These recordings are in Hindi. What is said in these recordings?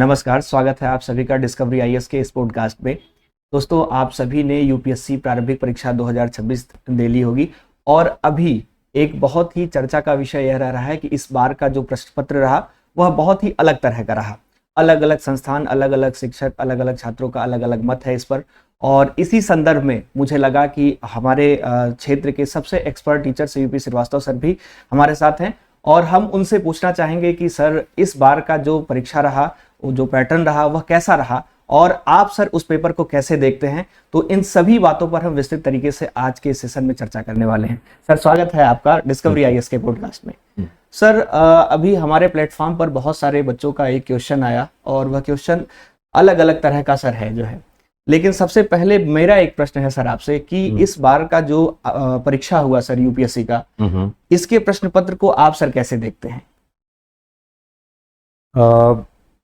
नमस्कार, स्वागत है आप सभी का डिस्कवरी आईएएस के इस पॉडकास्ट में। दोस्तों, आप सभी ने यूपीएससी प्रारंभिक परीक्षा 2026 दे ली होगी और अभी एक बहुत ही चर्चा का विषय यह रह रहा है कि इस बार का जो प्रश्न पत्र रहा वह बहुत ही अलग तरह का रहा। अलग अलग संस्थान, अलग अलग शिक्षक, अलग अलग छात्रों का अलग अलग मत है इस पर। और इसी संदर्भ में मुझे लगा कि हमारे क्षेत्र के सबसे expert teacher CVP Srivastava sir भी हमारे साथ हैं और हम उनसे पूछना चाहेंगे कि सर, इस बार का जो परीक्षा रहा, जो पैटर्न रहा, वह कैसा रहा और आप सर उस पेपर को कैसे देखते हैं। तो इन सभी बातों पर हम विस्तृत तरीके से आज के सेशन में चर्चा करने वाले हैं। सर, स्वागत है आपका डिस्कवरी आईएएस के पॉडकास्ट में। सर, अभी हमारे प्लेटफॉर्म पर बहुत सारे बच्चों का एक क्वेश्चन आया और वह क्वेश्चन अलग अलग तरह का सर है जो है। लेकिन सबसे पहले मेरा एक प्रश्न है सर आपसे कि इस बार का जो परीक्षा हुआ सर यूपीएससी का, इसके प्रश्न पत्र को आप सर कैसे देखते हैं?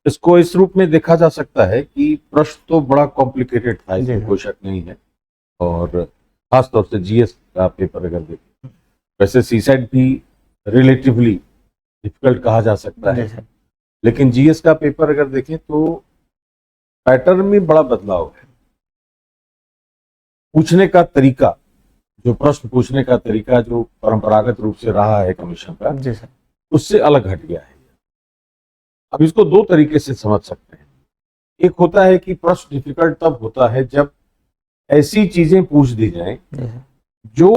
इसको इस रूप में देखा जा सकता है कि प्रश्न तो बड़ा कॉम्प्लिकेटेड था, इसमें कोई शक नहीं है। और खासतौर से जीएस का पेपर अगर देखें, वैसे सीसेट भी रिलेटिवली डिफिकल्ट कहा जा सकता है, लेकिन जीएस का पेपर अगर देखें तो पैटर्न में बड़ा बदलाव है। पूछने का तरीका, जो प्रश्न पूछने का तरीका जो परंपरागत रूप से रहा है कमीशन का, उससे अलग हट गया है। अब इसको दो तरीके से समझ सकते हैं। एक होता है कि प्रश्न डिफिकल्ट तब होता है जब ऐसी चीजें पूछ दी जाएं जो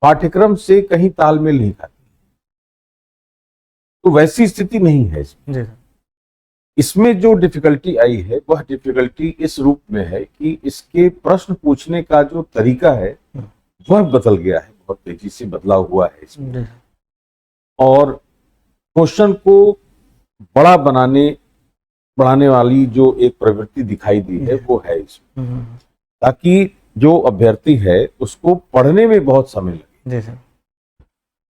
पाठ्यक्रम से कहीं तालमेल नहीं खाती, तो वैसी स्थिति नहीं है इसमें। इसमें जो डिफिकल्टी आई है वह डिफिकल्टी इस रूप में है कि इसके प्रश्न पूछने का जो तरीका है वह बदल गया है, बहुत तेजी से बदलाव हुआ है इसमें। और क्वेश्चन को बड़ा बढ़ाने वाली जो एक प्रवृत्ति दिखाई दी है वो है इसमें, ताकि जो अभ्यर्थी है उसको पढ़ने में बहुत समय लगे,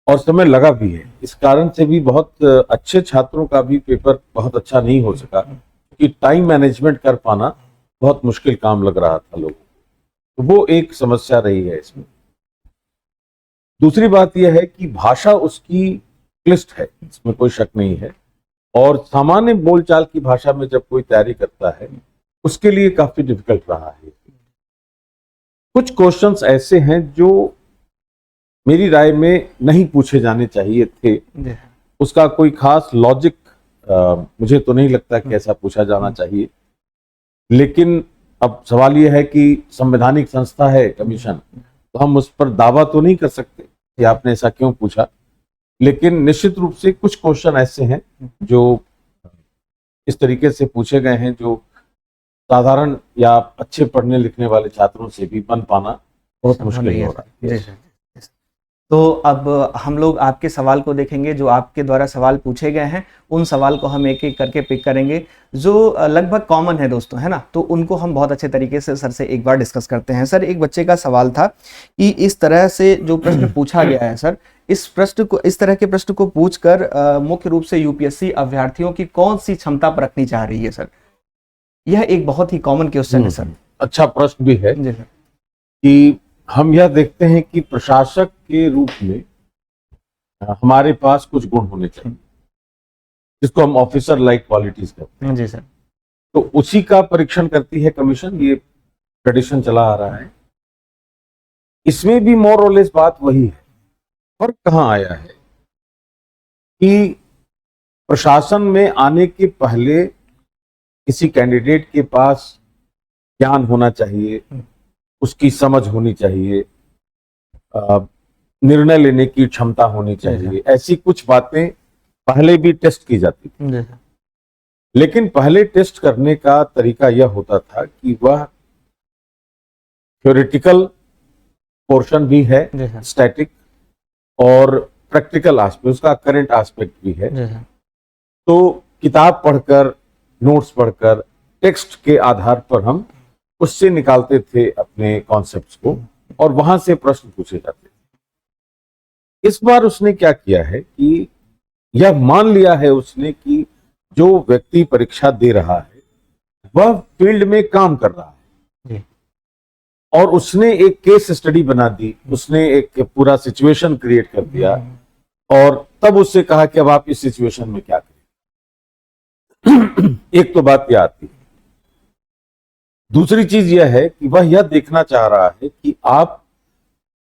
और समय लगा भी है। इस कारण से भी बहुत अच्छे छात्रों का भी पेपर बहुत अच्छा नहीं हो सका, क्योंकि टाइम मैनेजमेंट कर पाना बहुत मुश्किल काम लग रहा था लोगों को। तो वो एक समस्या रही है इसमें। दूसरी बात यह है कि भाषा उसकी क्लिष्ट है, इसमें कोई शक नहीं है। और सामान्य बोलचाल की भाषा में जब कोई तैयारी करता है उसके लिए काफी डिफिकल्ट रहा है। कुछ क्वेश्चंस ऐसे हैं जो मेरी राय में नहीं पूछे जाने चाहिए थे। उसका कोई खास लॉजिक मुझे तो नहीं लगता कि ऐसा पूछा जाना चाहिए। लेकिन अब सवाल यह है कि संवैधानिक संस्था है कमीशन, तो हम उस पर दावा तो नहीं कर सकते कि आपने ऐसा क्यों पूछा। लेकिन निश्चित रूप से कुछ क्वेश्चन ऐसे हैं जो इस तरीके से पूछे गए हैं जो साधारण या अच्छे पढ़ने लिखने वाले छात्रों से भी बन पाना बहुत मुश्किल हो रहा है। तो अब हम लोग आपके सवाल को देखेंगे। जो आपके द्वारा सवाल पूछे गए हैं उन सवाल को हम एक एक करके पिक करेंगे, जो लगभग कॉमन है दोस्तों, है ना। तो उनको हम बहुत अच्छे तरीके से सर से एक बार डिस्कस करते हैं। सर, एक बच्चे का सवाल था कि इस तरह से जो प्रश्न पूछा गया है सर, इस तरह के प्रश्न को पूछकर मुख्य रूप से यूपीएससी अभ्यर्थियों की कौन सी क्षमता पर रखनी चाह रही है सर? यह एक बहुत ही कॉमन क्वेश्चन है सर। अच्छा प्रश्न भी है कि हम यह देखते हैं कि प्रशासक के रूप में हमारे पास कुछ गुण होने चाहिए, जिसको हम ऑफिसर लाइक क्वालिटीज कहते हैं। जी सर। तो उसी का परीक्षण करती है कमीशन, ये ट्रेडिशन चला आ रहा है। इसमें भी मोर और लेस बात वही है। फर्क कहां आया है कि प्रशासन में आने के पहले किसी कैंडिडेट के पास ज्ञान होना चाहिए, उसकी समझ होनी चाहिए, निर्णय लेने की क्षमता होनी चाहिए। ऐसी कुछ बातें पहले भी टेस्ट की जाती थी। लेकिन पहले टेस्ट करने का तरीका यह होता था कि वह थ्योरेटिकल पोर्शन भी है, स्टैटिक, और प्रैक्टिकल एस्पेक्ट, उसका करंट एस्पेक्ट भी है। तो किताब पढ़कर, नोट्स पढ़कर, टेक्स्ट के आधार पर हम उससे निकालते थे अपने कॉन्सेप्ट्स को और वहां से प्रश्न पूछे जाते थे। इस बार उसने क्या किया है कि यह मान लिया है उसने कि जो व्यक्ति परीक्षा दे रहा है वह फील्ड में काम कर रहा है, और उसने एक केस स्टडी बना दी, उसने एक पूरा सिचुएशन क्रिएट कर दिया और तब उससे कहा कि अब आप इस सिचुएशन में क्या करें। एक तो बात यह आती है। दूसरी चीज यह है कि वह यह देखना चाह रहा है कि आप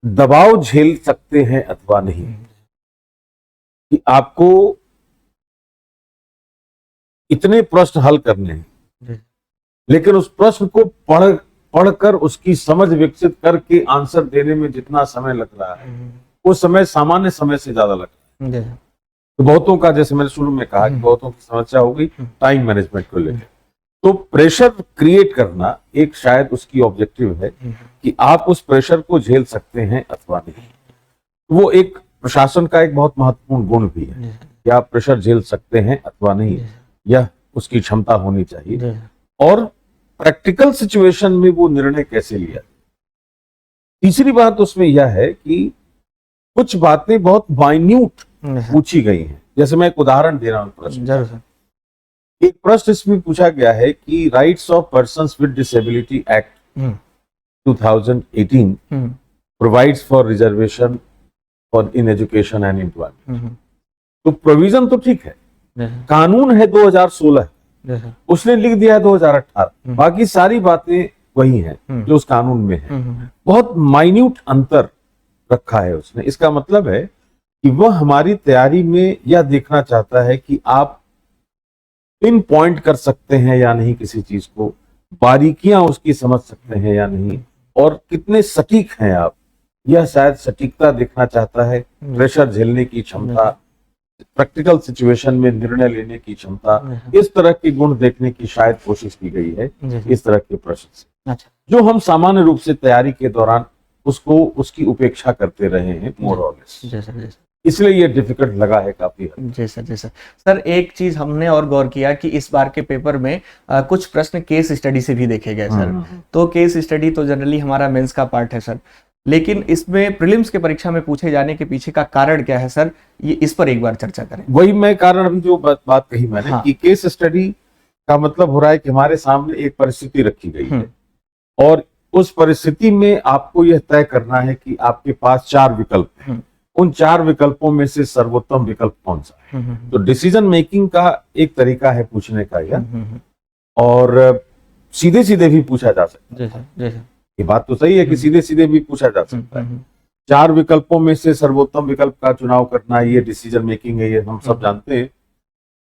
दबाव झेल सकते हैं अथवा नहीं, कि आपको इतने प्रश्न हल करने हैं, लेकिन उस प्रश्न को पढ़कर उसकी समझ विकसित करके आंसर देने में जितना समय लग रहा है वो समय सामान्य समय से ज्यादा लग रहा है। तो बहुतों का, जैसे मैंने शुरू में कहा कि बहुतों की समस्या हो गई टाइम मैनेजमेंट को लेकर। तो प्रेशर क्रिएट करना एक शायद उसकी ऑब्जेक्टिव है कि आप उस प्रेशर को झेल सकते हैं अथवा नहीं। वो एक प्रशासन का एक बहुत महत्वपूर्ण गुण भी है कि आप प्रेशर झेल सकते हैं अथवा नहीं, यह उसकी क्षमता होनी चाहिए। और प्रैक्टिकल सिचुएशन में वो निर्णय कैसे लिया। तीसरी बात उसमें यह है कि कुछ बातें बहुत माइन्यूट पूछी गई हैं। जैसे मैं एक उदाहरण दे रहा हूं प्रश्न। एक प्रश्न इसमें पूछा गया है कि rights of persons with disability act 2018 provides for reservation for in education and employment. तो प्रोविजन तो ठीक है, कानून है 2016, उसने लिख दिया है 2018, बाकी सारी बातें वही हैं जो उस कानून में है। बहुत माइन्यूट अंतर रखा है उसने। इसका मतलब है कि वह हमारी तैयारी में यह देखना चाहता है कि आप पिन पॉइंट कर सकते हैं या नहीं, किसी चीज को बारीकियां उसकी समझ सकते हैं या नहीं, और कितने सटीक हैं आप। यह शायद सटीकता देखना चाहता है, प्रेशर झेलने की क्षमता, प्रैक्टिकल सिचुएशन में निर्णय लेने की क्षमता, इस तरह के गुण देखने की शायद कोशिश की गई है इस तरह के प्रश्न से। अच्छा। जो हम सामान्य रूप से तैयारी के दौरान उसकी उपेक्षा करते रहे हैं मोर और लेस, इसलिए ये डिफिकल्ट लगा है काफी। जी सर, जी सर। सर एक चीज हमने और गौर किया कि इस बार के पेपर में कुछ प्रश्न केस स्टडी से भी देखे गए सर। तो केस स्टडी तो जनरली हमारा मेंस का पार्ट है सर, लेकिन इसमें प्रीलिम्स के परीक्षा में पूछे जाने के पीछे का कारण क्या है सर, ये इस पर एक बार चर्चा करें। वही मैं कारण अभी जो बात कही मैंने, हाँ। कि केस स्टडी का मतलब हो रहा है कि हमारे सामने एक परिस्थिति रखी गई है और उस परिस्थिति में आपको यह तय करना है कि आपके पास 4 विकल्प हैं, उन 4 विकल्पों में से सर्वोत्तम विकल्प कौन सा है। तो डिसीजन मेकिंग का एक तरीका है पूछने का यह, और सीधे सीधे भी पूछा जा सकता है। ये बात तो सही है कि सीधे सीधे भी पूछा जा सकता है। 4 विकल्पों में से सर्वोत्तम विकल्प का चुनाव करना, ये डिसीजन मेकिंग है, ये हम सब जानते हैं।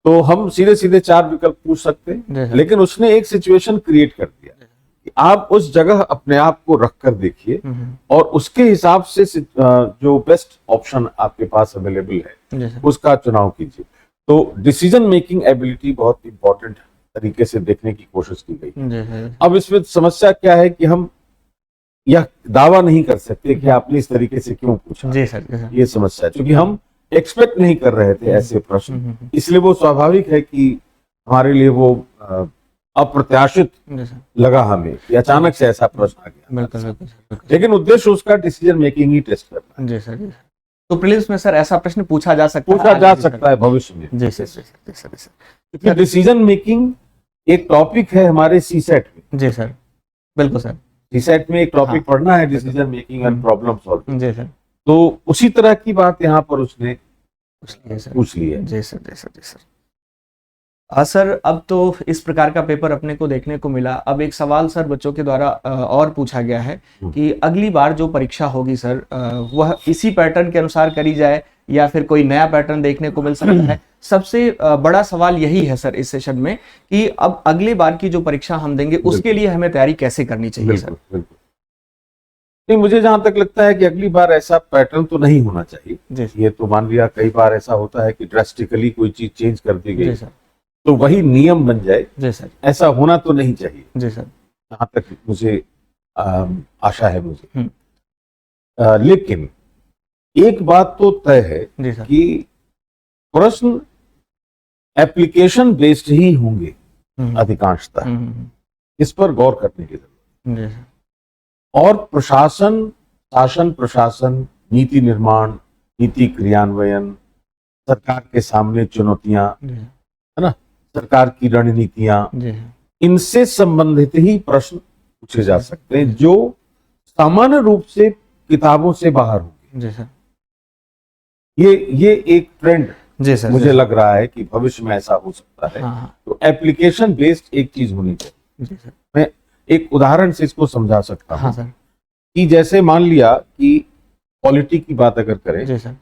तो हम सीधे सीधे 4 विकल्प पूछ सकते हैं, लेकिन उसने एक सिचुएशन क्रिएट कर दिया कि आप उस जगह अपने आप को रख कर देखिए और उसके हिसाब से जो बेस्ट ऑप्शन आपके पास अवेलेबल है उसका चुनाव कीजिए। तो डिसीजन मेकिंग एबिलिटी बहुत इंपॉर्टेंट तरीके से देखने की कोशिश की गई। अब इसमें समस्या क्या है कि हम यह दावा नहीं कर सकते कि आपने इस तरीके से क्यों पूछा। जी सर, ये समस्या है, क्योंकि हम एक्सपेक्ट नहीं कर रहे थे ऐसे प्रश्न, इसलिए वो स्वाभाविक है कि हमारे लिए वो अप्रत्याशित लगा हमें कि अचानक से ऐसा प्रश्न आ गया। बिल्कुल। लेकिन उद्देश्य उसका डिसीजन मेकिंग ही टेस्ट करना है। जी सर, जी सर। तो प्रीलिम्स में सर ऐसा प्रश्न पूछा जा सकता है भविष्य में। जी सर, क्योंकि डिसीजन मेकिंग एक टॉपिक है हमारे सीसेट में। जी सर, बिल्कुल सर। सीसेट में एक टॉपिक पढ़ना है, decision making and problem solving. जी सर। तो उसी तरह की बात यहाँ पर उसने पूछ ली है। जी सर, जी सर, जी सर। सर अब तो इस प्रकार का पेपर अपने को देखने को मिला। अब एक सवाल सर बच्चों के द्वारा और पूछा गया है कि अगली बार जो परीक्षा होगी सर वह इसी पैटर्न के अनुसार करी जाए या फिर कोई नया पैटर्न देखने को मिल सकता है। सबसे बड़ा सवाल यही है सर इस सेशन में कि अब अगले बार की जो परीक्षा हम देंगे उसके लिए हमें तैयारी कैसे करनी चाहिए सर। नहीं, मुझे जहां तक लगता है कि अगली बार ऐसा पैटर्न तो नहीं होना चाहिए। ये तो मान लिया कई बार ऐसा होता है कि ड्रास्टिकली कोई चीज चेंज कर दी गई तो वही नियम बन जाए। जी सर। ऐसा होना तो नहीं चाहिए। जी सर। जहां तक मुझे आशा है मुझे। लेकिन एक बात तो तय है कि प्रश्न एप्लीकेशन बेस्ड ही होंगे अधिकांशतः, इस पर गौर करने की जरूरत है। और शासन प्रशासन, नीति निर्माण, नीति क्रियान्वयन, सरकार के सामने चुनौतियां, है ना, सरकार की रणनीतियां, इनसे संबंधित ही प्रश्न पूछे जा सकते हैं जो सामान्य रूप से किताबों से बाहर होंगे। ये एक ट्रेंड जी सर, मुझे लग रहा है कि भविष्य में ऐसा हो सकता है। हाँ, तो एप्लीकेशन बेस्ड एक चीज होनी चाहिए। जी सर, मैं एक उदाहरण से इसको समझा सकता हाँ हूँ सर, कि जैसे मान लिया कि पॉलिटी की बात अगर करें जी सर,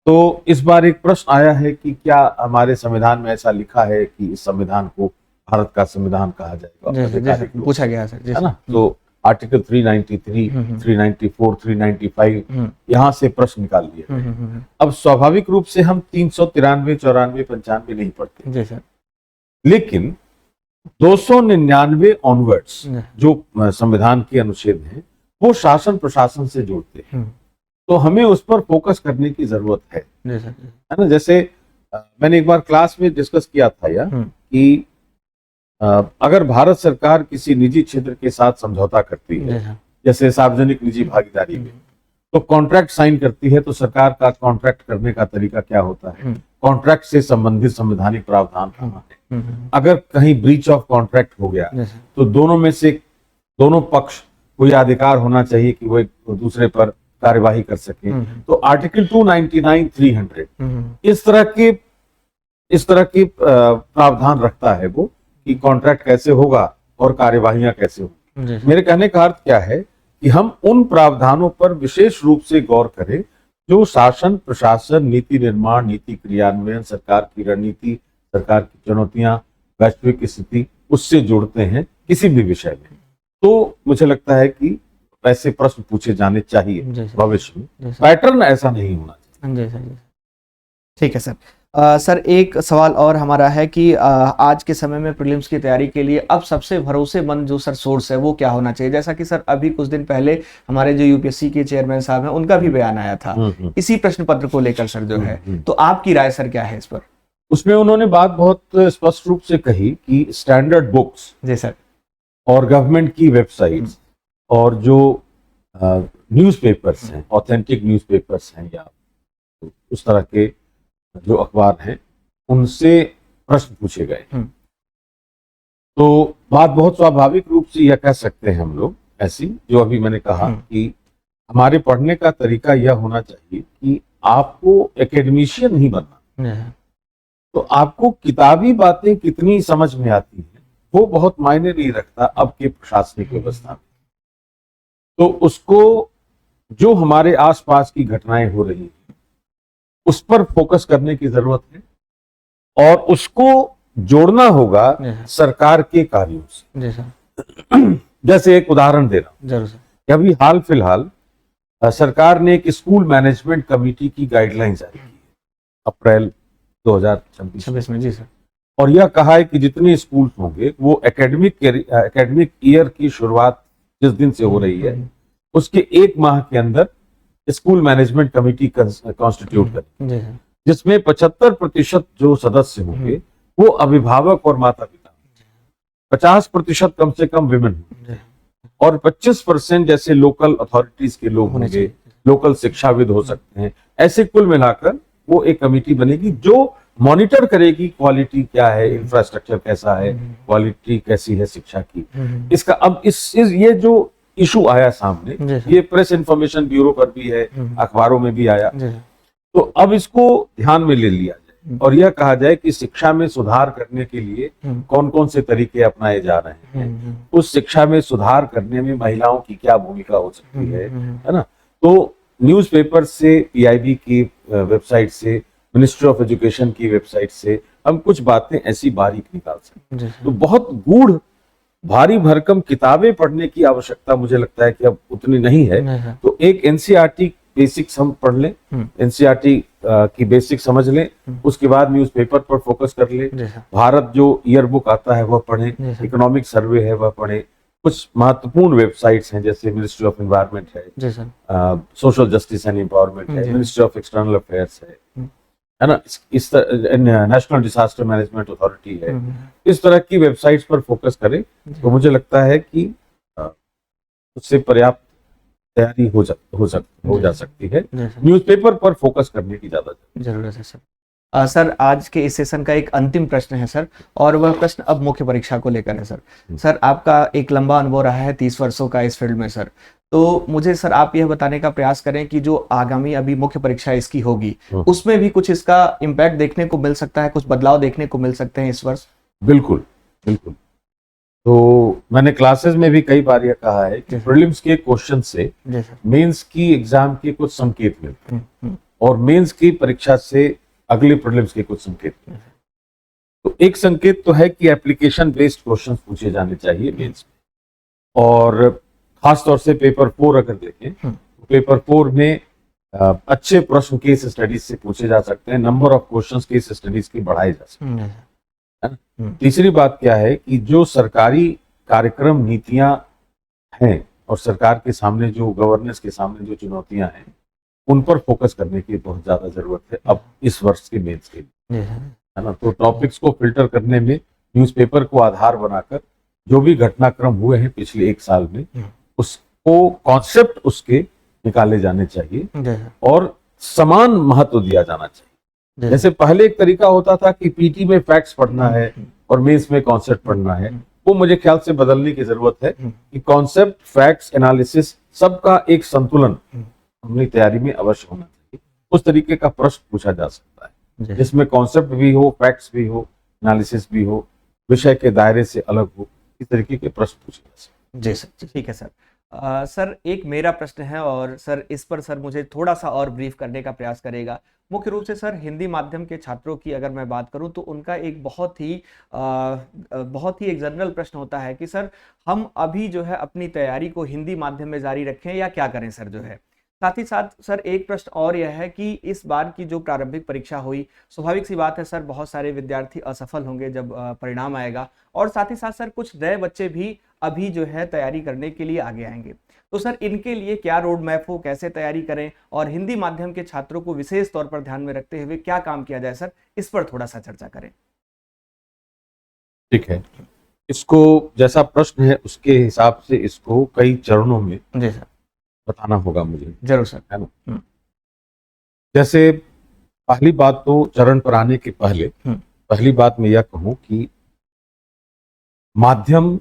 तो इस बार एक प्रश्न आया है कि क्या हमारे संविधान में ऐसा लिखा है कि इस संविधान को भारत का संविधान कहा जाएगा जी सर, आधिकारिक रूप पूछा से, गया सर, जी है सर, ना। तो आर्टिकल 393, 394, 395 यहाँ से प्रश्न निकाल लिए गए। अब स्वाभाविक रूप से हम 393, 94, 95 नहीं पढ़ते, जी सर, लेकिन 299 ऑनवर्ड्स जो संविधान के अनुच्छेद हैं वो शासन प्रशासन से जोड़ते हैं। तो हमें उस पर फोकस करने की जरूरत है जी सर, ना। जैसे मैंने एक बार क्लास में डिस्कस किया था यार कि अगर भारत सरकार किसी निजी क्षेत्र के साथ समझौता करती है, जैसे सार्वजनिक निजी भागीदारी में, तो कॉन्ट्रैक्ट साइन करती है, तो सरकार का कॉन्ट्रैक्ट करने का तरीका क्या होता है, कॉन्ट्रैक्ट से संबंधित संवैधानिक प्रावधान कहाँ है। अगर कहीं ब्रीच ऑफ कॉन्ट्रैक्ट हो गया तो दोनों में से दोनों पक्ष को यह अधिकार होना चाहिए कि वो एक दूसरे पर कार्यवाही कर सके। तो आर्टिकल 299, 300 इस तरह के प्रावधान रखता है वो कि कॉन्ट्रैक्ट कैसे होगा और कार्यवाहियां कैसे होंगी। मेरे कहने का अर्थ क्या है कि हम उन प्रावधानों पर विशेष रूप से गौर करें जो शासन प्रशासन, नीति निर्माण, नीति क्रियान्वयन, सरकार की रणनीति, सरकार की चुनौतियां, वैश्विक स्थिति, उससे जोड़ते हैं किसी भी विषय में। तो मुझे लगता है कि ऐसे प्रश्न पूछे जाने चाहिए भविष्य में। पैटर्न ऐसा नहीं होना चाहिए। ठीक है सर। सर एक सवाल और हमारा है कि आज के समय में प्रीलिम्स की तैयारी के लिए अब सबसे भरोसेमंद जो सर सोर्स है वो क्या होना चाहिए? जैसा कि सर अभी कुछ दिन पहले हमारे जो यूपीएससी के चेयरमैन साहब हैं उनका भी बयान आया था इसी प्रश्न पत्र को लेकर सर जो है, तो आपकी राय सर क्या है इस पर? उसमें उन्होंने बात बहुत स्पष्ट रूप से कही कि स्टैंडर्ड बुक्स जी सर और गवर्नमेंट की वेबसाइट्स और जो न्यूज़पेपर्स हैं, ऑथेंटिक न्यूज़पेपर्स हैं या उस तरह के जो अखबार हैं, उनसे प्रश्न पूछे गए। तो बात बहुत स्वाभाविक रूप से यह कह सकते हैं हम लोग ऐसी, जो अभी मैंने कहा कि हमारे पढ़ने का तरीका यह होना चाहिए कि आपको एकेडमिशियन नहीं बनना। तो आपको किताबी बातें कितनी समझ में आती हैं वो बहुत मायने नहीं रखता अब के प्रशासनिक व्यवस्था में। तो उसको जो हमारे आसपास की घटनाएं हो रही हैं उस पर फोकस करने की जरूरत है और उसको जोड़ना होगा सरकार के कार्यों से। जैसे एक उदाहरण दे रहा हूं, जरूर सर। कि अभी हाल फिलहाल सरकार ने एक स्कूल मैनेजमेंट कमेटी की गाइडलाइंस जारी की है अप्रैल 2026 में। जी सर। और यह कहा है कि जितने स्कूल होंगे वो एकेडमिक ईयर की शुरुआत जिस दिन से हो रही है उसके एक माह के अंदर स्कूल मैनेजमेंट कमेटी कॉन्स्टिट्यूट करें, जिसमें 75% जो सदस्य होंगे वो अभिभावक और माता पिता, 50% कम से कम विमेन और 25% जैसे लोकल अथॉरिटीज के लोग होंगे, लोकल शिक्षाविद हो सकते हैं। ऐसे कुल मिलाकर वो एक कमेटी बनेगी जो मॉनिटर करेगी क्वालिटी क्या है, इंफ्रास्ट्रक्चर कैसा है, क्वालिटी कैसी है शिक्षा की। इसका अब ये जो इशू आया सामने, ये प्रेस इंफॉर्मेशन ब्यूरो पर भी है, अखबारों में भी आया, तो अब इसको ध्यान में ले लिया जाए और यह कहा जाए कि शिक्षा में सुधार करने के लिए कौन कौन से तरीके अपनाए जा रहे हैं, उस शिक्षा में सुधार करने में महिलाओं की क्या भूमिका हो सकती है ना। तो न्यूज़पेपर से, पीआईबी की वेबसाइट से, मिनिस्ट्री ऑफ एजुकेशन की वेबसाइट से हम कुछ बातें ऐसी बारीक निकाल सकते हैं। तो बहुत गूढ़ भारी भरकम किताबें पढ़ने की आवश्यकता मुझे लगता है कि अब उतनी नहीं है। तो एक एनसीईआरटी बेसिक्स हम पढ़ लें, एनसीईआरटी की बेसिक समझ लें, उसके बाद न्यूज़पेपर पर फोकस कर लें, भारत जो ईयर बुक आता है वह पढ़ें, इकोनॉमिक सर्वे है वह पढ़ें, कुछ महत्वपूर्ण वेबसाइट्स हैं जैसे मिनिस्ट्री ऑफ एनवायरनमेंट है, सोशल जस्टिस एंड एम्पावरमेंट है, मिनिस्ट्री ऑफ एक्सटर्नल अफेयर्स है ना, इस नेशनल डिजास्टर मैनेजमेंट अथॉरिटी है, इस तरह की वेबसाइट्स पर फोकस करें तो मुझे लगता है कि उससे पर्याप्त तैयारी हो जा सकती है। न्यूज़पेपर पर फोकस करने की ज्यादा जरूरत है सर। सर आज के इस सेशन का एक अंतिम प्रश्न है सर, और वह प्रश्न अब मुख्य परीक्षा को लेकर है सर। सर आपका एक लंबा अनुभव रहा है 30 वर्षों का इस फील्ड में सर, तो मुझे सर आप यह बताने का प्रयास करें कि जो आगामी अभी मुख्य परीक्षा इसकी होगी उसमें भी कुछ इसका इम्पैक्ट देखने को मिल सकता है, कुछ बदलाव देखने को मिल सकते हैं इस वर्ष? बिल्कुल बिल्कुल। तो मैंने क्लासेस में भी कई बार यह कहा है कि प्रीलिम्स के क्वेश्चन से मेंस की एग्जाम के कुछ संकेत मिलते हैं और मेंस की परीक्षा से अगले प्रीलिम्स के कुछ संकेत मिलते हैं। तो एक संकेत तो है कि एप्लीकेशन बेस्ड क्वेश्चंस पूछे जाने चाहिए मेंस में, और खासतौर से पेपर 4 अगर देखें तो पेपर 4 में अच्छे प्रश्न केस स्टडीज से पूछे जा सकते हैं, number of questions case studies के बढ़ाए जा सकते हैं, है ना। तीसरी बात क्या है कि जो सरकारी कार्यक्रम नीतियां हैं और सरकार के सामने जो गवर्नेंस के सामने जो चुनौतियां हैं उन पर फोकस करने की बहुत ज्यादा जरूरत है अब इस वर्ष के मेंस के लिए, है ना। तो टॉपिक्स को फिल्टर करने में न्यूज़पेपर को आधार बनाकर जो भी घटनाक्रम हुए हैं पिछले 1 साल में उसको कॉन्सेप्ट उसके निकाले जाने चाहिए और समान महत्व दिया जाना चाहिए। जैसे पहले एक तरीका होता था कि पीटी में फैक्ट्स पढ़ना है और मेंस में कॉन्सेप्ट पढ़ना है, वो मुझे ख्याल से बदलने की जरूरत है कि कॉन्सेप्ट, फैक्ट्स, एनालिसिस सबका एक संतुलन अपनी तैयारी में अवश्य होना चाहिए। उस तरीके का प्रश्न पूछा जा सकता है जिसमें कॉन्सेप्ट भी हो, फैक्ट्स भी हो, एनालिसिस भी हो, विषय के दायरे से अलग हो, इस तरीके के प्रश्न पूछे जा सकते हैं। जी सर, ठीक है सर। सर एक मेरा प्रश्न है और सर इस पर सर मुझे थोड़ा सा और ब्रीफ करने का प्रयास करेगा। मुख्य रूप से सर हिंदी माध्यम के छात्रों की अगर मैं बात करूं तो उनका एक बहुत ही एक जनरल प्रश्न होता है कि सर हम अभी जो है अपनी तैयारी को हिंदी माध्यम में जारी रखें या क्या करें सर जो है। साथ ही साथ सर एक प्रश्न और यह है कि इस बार की जो प्रारंभिक परीक्षा हुई, स्वाभाविक सी बात है सर बहुत सारे विद्यार्थी असफल होंगे जब परिणाम आएगा, और साथ ही साथ सर कुछ नए बच्चे भी अभी जो है तैयारी करने के लिए आगे आएंगे। तो सर इनके लिए क्या रोड मैप हो, कैसे तैयारी करें और हिंदी माध्यम के छात्रों को विशेष तौर पर ध्यान में रखते हुए क्या काम किया जाए सर, इस पर थोड़ा सा चर्चा करें। ठीक है, इसको जैसा प्रश्न है उसके हिसाब से इसको कई चरणों में जी सर बताना होगा मुझे। जरूर सर, है ना। जैसे पहली बात तो चरण पर आने के पहले पहली बात मैं यह कहूं कि माध्यम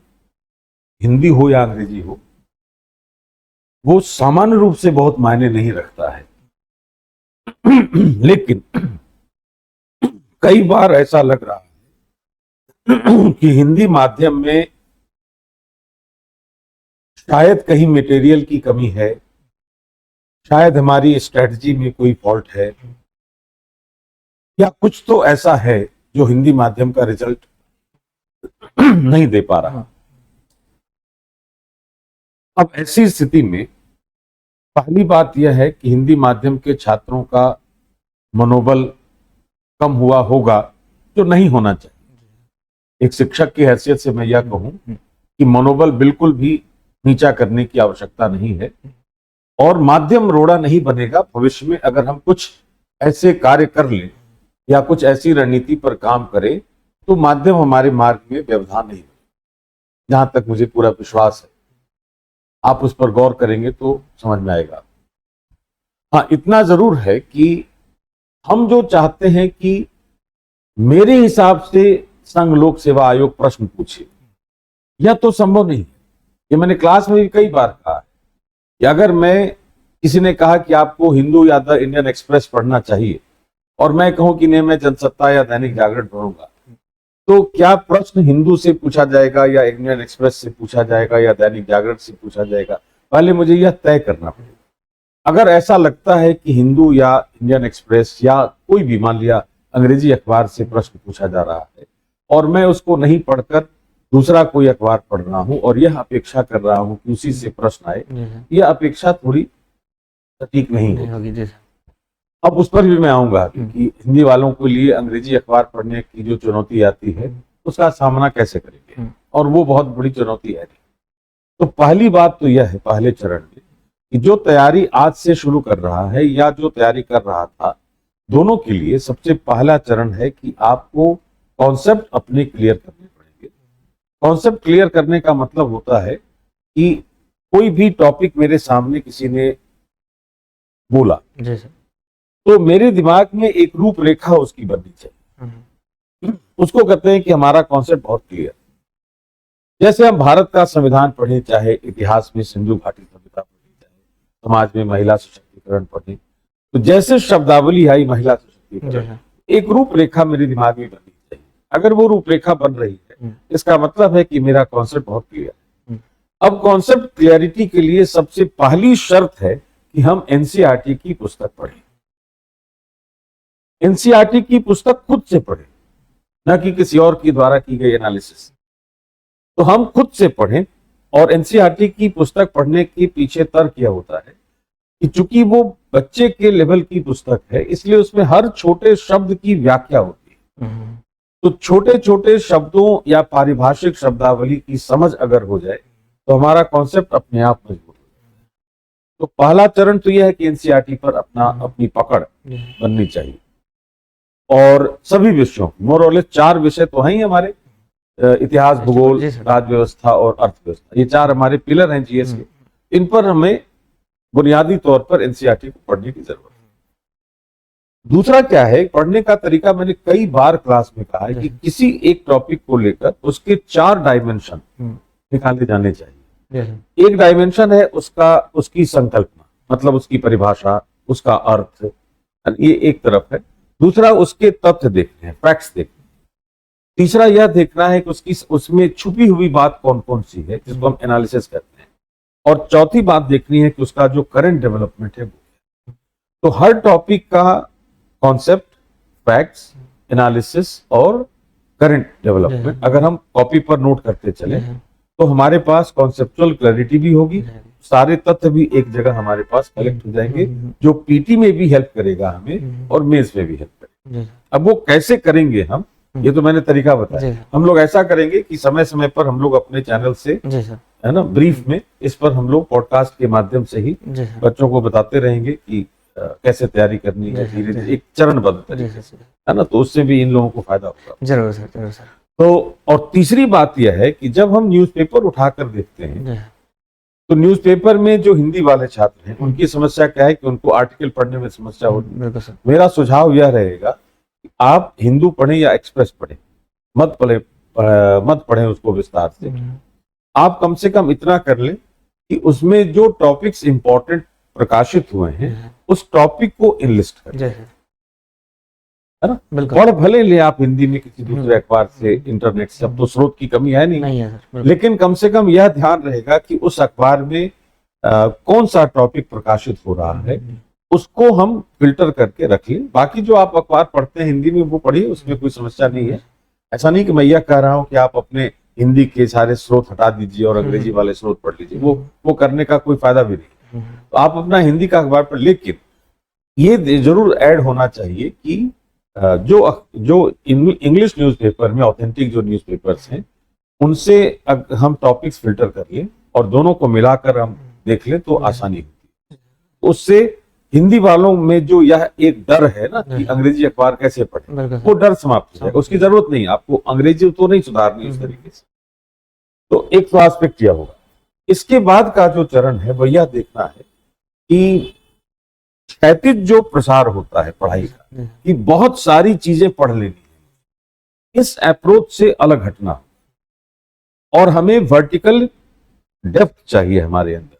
हिंदी हो या अंग्रेजी हो वो सामान्य रूप से बहुत मायने नहीं रखता है लेकिन कई बार ऐसा लग रहा है कि हिंदी माध्यम में शायद कहीं मटेरियल की कमी है, शायद हमारी स्ट्रेटजी में कोई फॉल्ट है, या कुछ तो ऐसा है जो हिंदी माध्यम का रिजल्ट नहीं दे पा रहा। अब ऐसी स्थिति में पहली बात यह है कि हिंदी माध्यम के छात्रों का मनोबल कम हुआ होगा जो नहीं होना चाहिए। एक शिक्षक की हैसियत से मैं यह कहूं कि मनोबल बिल्कुल भी नीचा करने की आवश्यकता नहीं है और माध्यम रोड़ा नहीं बनेगा भविष्य में अगर हम कुछ ऐसे कार्य कर लें या कुछ ऐसी रणनीति पर काम करें तो माध्यम हमारे मार्ग में व्यवधान नहीं बनेगा। जहां तक मुझे पूरा विश्वास है, आप उस पर गौर करेंगे तो समझ में आएगा। हाँ, इतना जरूर है कि हम जो चाहते हैं कि मेरे हिसाब से संघ लोक सेवा आयोग प्रश्न पूछे, यह तो संभव नहीं है। ये मैंने क्लास में भी कई बार कहा कि अगर मैं किसी ने कहा कि आपको हिंदू या द इंडियन एक्सप्रेस पढ़ना चाहिए और मैं कहूं कि नहीं मैं जनसत्ता या दैनिक जागरण पढ़ूंगा, तो क्या प्रश्न हिंदू से पूछा जाएगा या इंडियन एक्सप्रेस से पूछा जाएगा या दैनिक जागरण से पूछा जाएगा, पहले मुझे यह तय करना पड़ेगा। अगर ऐसा लगता है कि हिंदू या इंडियन एक्सप्रेस या कोई भी मान लिया अंग्रेजी अखबार से प्रश्न पूछा जा रहा है और मैं उसको नहीं पढ़कर दूसरा कोई अखबार पढ़ रहा हूं और यह अपेक्षा कर रहा हूं कि उसी से प्रश्न आए, यह अपेक्षा थोड़ी सटीक नहीं होगी। अब उस पर भी मैं आऊंगा कि हिंदी वालों के लिए अंग्रेजी अखबार पढ़ने की जो चुनौती आती है उसका सामना कैसे करेंगे, और वो बहुत बड़ी चुनौती है। तो पहली बात तो यह है पहले चरण में कि जो तैयारी आज से शुरू कर रहा है या जो तैयारी कर रहा था, दोनों के लिए सबसे पहला चरण है कि आपको कॉन्सेप्ट अपने क्लियर करने पड़ेंगे। कॉन्सेप्ट क्लियर करने का मतलब होता है कि कोई भी टॉपिक मेरे सामने किसी ने बोला तो मेरे दिमाग में एक रूपरेखा उसकी बननी चाहिए। उसको कहते हैं कि हमारा कॉन्सेप्ट बहुत क्लियर। जैसे हम भारत का संविधान पढ़े, चाहे इतिहास में सिंधु घाटी सभ्यता पढ़े, समाज में महिला सशक्तिकरण पढ़ें। तो जैसे शब्दावली आई महिला सशक्तिकरण, एक रूपरेखा मेरे दिमाग में बननी चाहिए। अगर वो रूपरेखा बन रही है, इसका मतलब है कि मेरा कॉन्सेप्ट बहुत क्लियर है। अब कॉन्सेप्ट क्लियरिटी के लिए सबसे पहली शर्त है कि हम एनसीईआरटी की पुस्तक पढ़ें। एनसीईआरटी की पुस्तक खुद से पढ़ें, न कि किसी और की द्वारा की गई एनालिसिस। तो हम खुद से पढ़ें, और एनसीईआरटी की पुस्तक पढ़ने के पीछे तर्क यह होता है कि चूंकि वो बच्चे के लेवल की पुस्तक है, इसलिए उसमें हर छोटे शब्द की व्याख्या होती है। तो छोटे छोटे शब्दों या पारिभाषिक शब्दावली की समझ अगर हो जाए तो हमारा कॉन्सेप्ट अपने आप मजबूत हो जाए। तो पहला चरण तो यह है कि एनसीईआरटी पर अपनी पकड़ बननी चाहिए। और सभी विषयों, मोर और लेस 4 विषय तो हैं ही हमारे, इतिहास, भूगोल, राज्य व्यवस्था और अर्थव्यवस्था, ये 4 हमारे पिलर हैं जीएस के। इन पर हमें बुनियादी तौर पर एनसीईआरटी को पढ़ने की जरूरत है। दूसरा क्या है, पढ़ने का तरीका मैंने कई बार क्लास में कहा है कि किसी एक टॉपिक को लेकर उसके 4 डायमेंशन निकाले जाने चाहिए। एक डायमेंशन है उसकी संकल्पना, मतलब उसकी परिभाषा, उसका अर्थ, ये एक तरफ है। दूसरा उसके तथ्य देखने हैं, फैक्ट्स देखने। तीसरा यह देखना है कि उसमें छुपी हुई बात कौन कौन सी है, जिसको हम एनालिसिस करते हैं। और चौथी बात देखनी है कि उसका जो करंट डेवलपमेंट है वो। तो हर टॉपिक का कॉन्सेप्ट, फैक्ट्स, एनालिसिस और करंट डेवलपमेंट अगर हम कॉपी पर नोट करते चले तो हमारे पास कॉन्सेप्चुअल क्लैरिटी भी होगी, सारे तथ्य भी एक जगह हमारे पास कलेक्ट हो जाएंगे, जो पीटी में भी हेल्प करेगा हमें और मेंस में भी हेल्प करेगा। अब वो कैसे करेंगे हम, ये तो मैंने तरीका बताया। हम लोग ऐसा करेंगे कि समय समय पर हम लोग अपने चैनल से, है ना, ब्रीफ में इस पर हम लोग पॉडकास्ट के माध्यम से ही बच्चों को बताते रहेंगे कि कैसे तैयारी करनी है, धीरे धीरे एक चरणबद्ध तरीके से, है ना। तो उससे भी इन लोगों को फायदा होगा। जरूर सर, जरूर सर। तो और तीसरी बात यह है कि जब हम न्यूज़पेपर उठाकर देखते हैं तो न्यूज़पेपर में जो हिंदी वाले छात्र हैं उनकी समस्या क्या है कि उनको आर्टिकल पढ़ने में समस्या होती है। मेरा सुझाव यह रहेगा कि आप हिंदू पढ़ें या एक्सप्रेस पढ़ें, मत पढ़ें उसको विस्तार से। आप कम से कम इतना कर लें कि उसमें जो टॉपिक्स इंपॉर्टेंट प्रकाशित हुए हैं उस टॉपिक को इनलिस्ट करें, है ना। पढ़ भले ले आप हिंदी में किसी दूसरे अखबार से, इंटरनेट से, अब तो स्रोत की कमी है नहीं है सर, लेकिन कम से कम यह ध्यान रहेगा कि उस अखबार में कौन सा टॉपिक प्रकाशित हो रहा है, उसको हम फिल्टर करके रख लें। बाकी जो आप अखबार पढ़ते हैं हिंदी में वो पढ़िए, उसमें कोई समस्या नहीं है। ऐसा नहीं कि मैं यह कह रहा हूं कि आप अपने हिंदी के सारे स्रोत हटा दीजिए और अंग्रेजी वाले स्रोत पढ़ लीजिए, वो करने का कोई फायदा भी नहीं। तो आप अपना हिंदी का अखबार पढ़, लेकिन ये जरूर ऐड होना चाहिए कि जो इंग्लिश न्यूज़पेपर में ऑथेंटिक जो न्यूज़पेपर्स हैं उनसे हम टॉपिक्स फिल्टर कर लें और दोनों को मिलाकर हम देख लें तो आसानी होती है। उससे हिंदी वालों में जो यह एक डर है ना कि अंग्रेजी अखबार कैसे पढ़ें, वो डर समाप्त हो जाएगा। उसकी जरूरत नहीं, आपको अंग्रेजी तो नहीं सुधारनी उस तरीके से। तो एक तो एस्पेक्ट यह होगा। इसके बाद का जो चरण है वह यह देखना है कि क्षैतिज जो प्रसार होता है पढ़ाई का, कि बहुत सारी चीजें पढ़ लेनी है, इस अप्रोच से अलग हटना और हमें वर्टिकल डेप्थ चाहिए हमारे अंदर।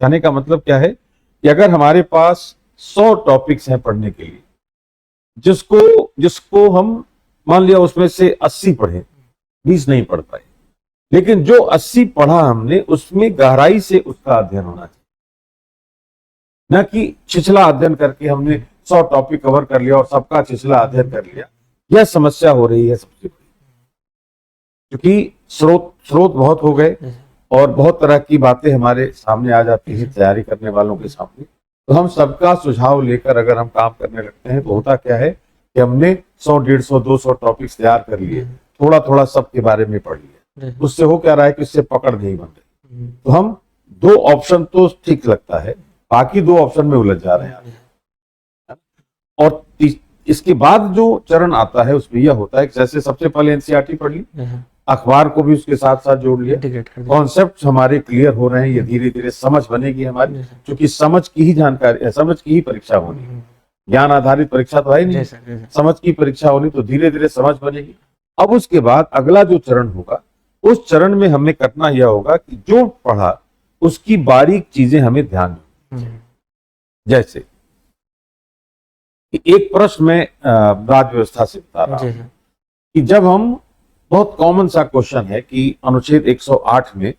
कहने का मतलब क्या है कि अगर हमारे पास 100 टॉपिक्स हैं पढ़ने के लिए, जिसको हम मान लिया उसमें से 80 पढ़े, 20 नहीं पढ़ पाए, लेकिन जो 80 पढ़ा हमने उसमें गहराई से उसका अध्ययन होना चाहिए, न कि छिछला अध्ययन करके हमने 100 टॉपिक कवर कर लिया और सबका छिछला अध्ययन कर लिया। यह समस्या हो रही है सबसे बड़ी, क्योंकि स्रोत बहुत हो गए और बहुत तरह की बातें हमारे सामने आ जाती है तैयारी करने वालों के सामने। तो हम सबका सुझाव लेकर अगर हम काम करने लगते हैं तो होता क्या है कि हमने 100, 150, 200 टॉपिक्स तैयार कर लिए, थोड़ा थोड़ा सबके बारे में पढ़ लिया। उससे हो क्या रहा है कि उससे पकड़ नहीं बन रही। तो हम 2 ऑप्शन तो ठीक लगता है, बाकी 2 ऑप्शन में उलझ जा रहे हैं। और इसके बाद जो चरण आता है उसमें यह होता है कि जैसे सबसे पहले एनसीईआरटी पढ़ ली, अखबार को भी उसके साथ साथ जोड़ लिया, कॉन्सेप्ट हमारे क्लियर हो रहे हैं, ये धीरे धीरे समझ बनेगी हमारी, क्योंकि समझ की ही जानकारी, समझ की ही परीक्षा होनी, ज्ञान आधारित परीक्षा तो है नहीं, समझ की परीक्षा होनी, तो धीरे धीरे समझ बनेगी। अब उसके बाद अगला जो चरण होगा, उस चरण में हमें करना यह होगा कि जो पढ़ा उसकी बारीक चीजें हमें ध्यान में, जैसे कि एक प्रश्न में राज्य व्यवस्था से बता रहा हूं कि जब हम, बहुत कॉमन सा क्वेश्चन है कि अनुच्छेद 108 में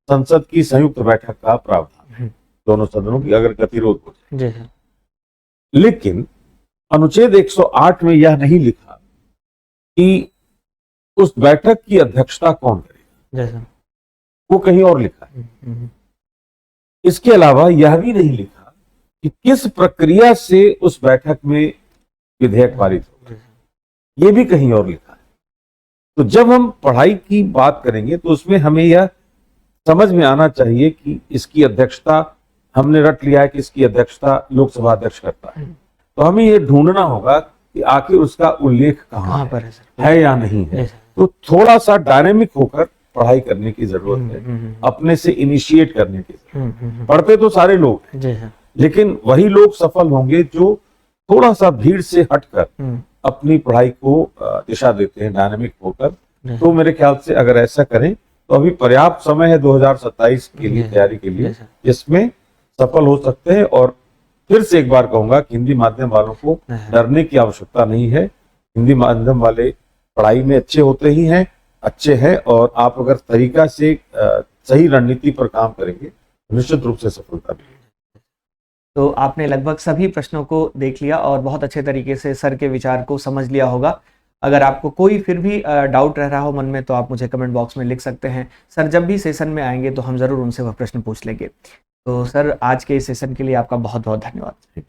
संसद की संयुक्त बैठक का प्रावधान है, दोनों सदनों की अगर गतिरोध हो जाए, लेकिन अनुच्छेद 108 में यह नहीं लिखा कि उस बैठक की अध्यक्षता कौन करेगा, वो कहीं और लिखा है। इसके अलावा यह भी नहीं लिखा कि किस प्रक्रिया से उस बैठक में विधेयक पारित होगा, ये भी कहीं और लिखा है। तो जब हम पढ़ाई की बात करेंगे तो उसमें हमें यह समझ में आना चाहिए कि इसकी अध्यक्षता, हमने रट लिया है कि इसकी अध्यक्षता लोकसभा अध्यक्ष करता है, तो हमें यह ढूंढना होगा कि आखिर उसका उल्लेख कहां पर है या नहीं है। तो थोड़ा सा डायनेमिक होकर पढ़ाई करने की जरूरत है, अपने से इनिशिएट करने की जरूरत। पढ़ते तो सारे लोग हैं, लेकिन वही लोग सफल होंगे जो थोड़ा सा भीड़ से हटकर अपनी पढ़ाई को दिशा देते हैं, डायनेमिक होकर। तो मेरे ख्याल से अगर ऐसा करें तो अभी पर्याप्त समय है 2027 के लिए तैयारी के लिए, जिसमें सफल हो सकते हैं। और फिर से एक बार कहूंगा कि हिंदी माध्यम वालों को डरने की आवश्यकता नहीं है। हिंदी माध्यम वाले पढ़ाई में अच्छे होते ही हैं, अच्छे हैं, और आप अगर तरीका से सही रणनीति पर काम करेंगे निश्चित रूप से सफलता मिलेगी। तो आपने लगभग सभी प्रश्नों को देख लिया और बहुत अच्छे तरीके से सर के विचार को समझ लिया होगा। अगर आपको कोई फिर भी डाउट रह रहा हो मन में तो आप मुझे कमेंट बॉक्स में लिख सकते हैं। सर जब भी सेशन में आएंगे तो हम ज़रूर उनसे वह प्रश्न पूछ लेंगे। तो सर आज के इस सेशन के लिए आपका बहुत बहुत धन्यवाद।